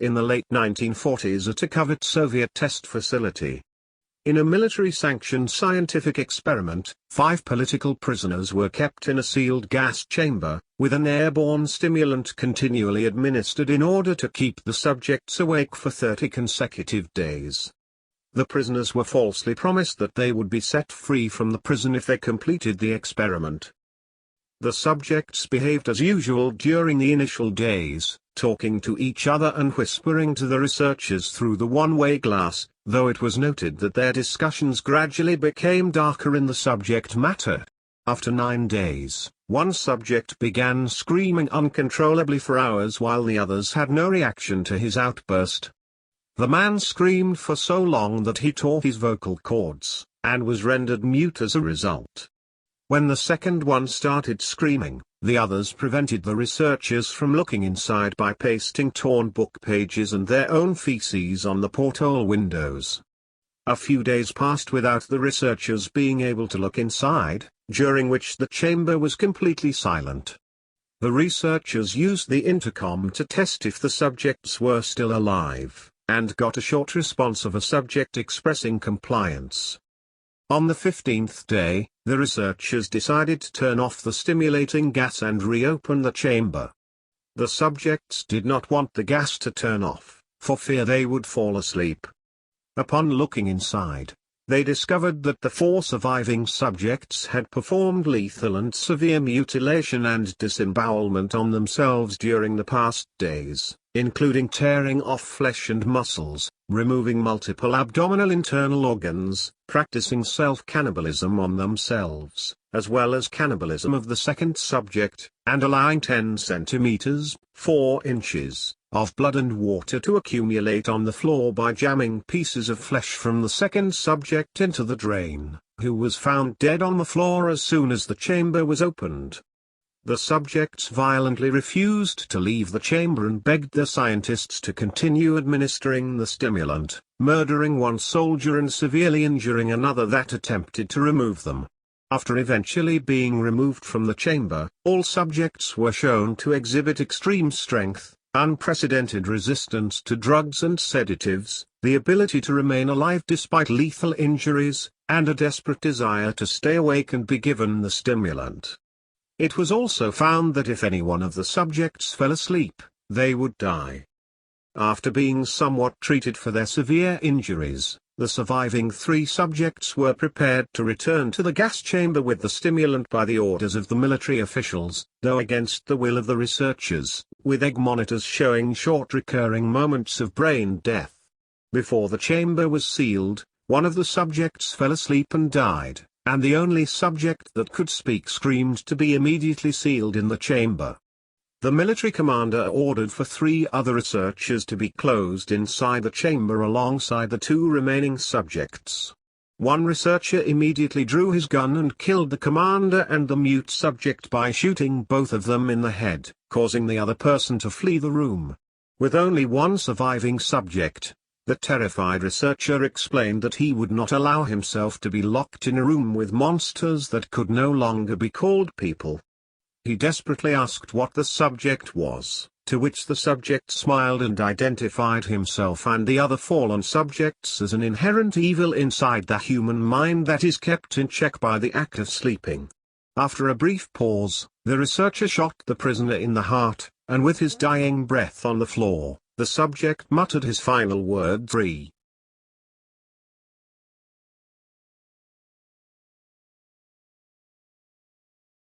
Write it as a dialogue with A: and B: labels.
A: in the late 1940s at a covert Soviet test facility. In a military-sanctioned scientific experiment, 5 political prisoners were kept in a sealed gas chamber, with an airborne stimulant continually administered in order to keep the subjects awake for 30 consecutive days. The prisoners were falsely promised that they would be set free from the prison if they completed the experiment. The subjects behaved as usual during the initial days, talking to each other and whispering to the researchers through the one-way glass, though it was noted that their discussions gradually became darker in the subject matter. After 9 days, one subject began screaming uncontrollably for hours while the others had no reaction to his outburst. The man screamed for so long that he tore his vocal cords, and was rendered mute as a result. When the second one started screaming, the others prevented the researchers from looking inside by pasting torn book pages and their own feces on the porthole windows. A few days passed without the researchers being able to look inside, during which the chamber was completely silent. The researchers used the intercom to test if the subjects were still alive, and got a short response of a subject expressing compliance. On the 15th day, the researchers decided to turn off the stimulating gas and reopen the chamber. The subjects did not want the gas to turn off, for fear they would fall asleep. Upon looking inside, they discovered that the 4 surviving subjects had performed lethal and severe mutilation and disembowelment on themselves during the past days, including tearing off flesh and muscles, removing multiple abdominal internal organs, practicing self-cannibalism on themselves, as well as cannibalism of the second subject, and allowing 10 centimeters, 4 inches, of blood and water to accumulate on the floor by jamming pieces of flesh from the second subject into the drain, who was found dead on the floor as soon as the chamber was opened. The subjects violently refused to leave the chamber and begged the scientists to continue administering the stimulant, murdering one soldier and severely injuring another that attempted to remove them. After eventually being removed from the chamber, all subjects were shown to exhibit extreme strength, unprecedented resistance to drugs and sedatives, the ability to remain alive despite lethal injuries, and a desperate desire to stay awake and be given the stimulant. It was also found that if any one of the subjects fell asleep, they would die. After being somewhat treated for their severe injuries, the surviving 3 subjects were prepared to return to the gas chamber with the stimulant by the orders of the military officials, though against the will of the researchers, with egg monitors showing short recurring moments of brain death. Before the chamber was sealed, one of the subjects fell asleep and died, and the only subject that could speak screamed to be immediately sealed in the chamber. The military commander ordered for 3 other researchers to be closed inside the chamber alongside the 2 remaining subjects. One researcher immediately drew his gun and killed the commander and the mute subject by shooting both of them in the head, causing the other person to flee the room. With only one surviving subject, the terrified researcher explained that he would not allow himself to be locked in a room with monsters that could no longer be called people. He desperately asked what the subject was, to which the subject smiled and identified himself and the other fallen subjects as an inherent evil inside the human mind that is kept in check by the act of sleeping. After a brief pause, the researcher shot the prisoner in the heart, and with his dying breath on the floor, the subject muttered his final word, "free."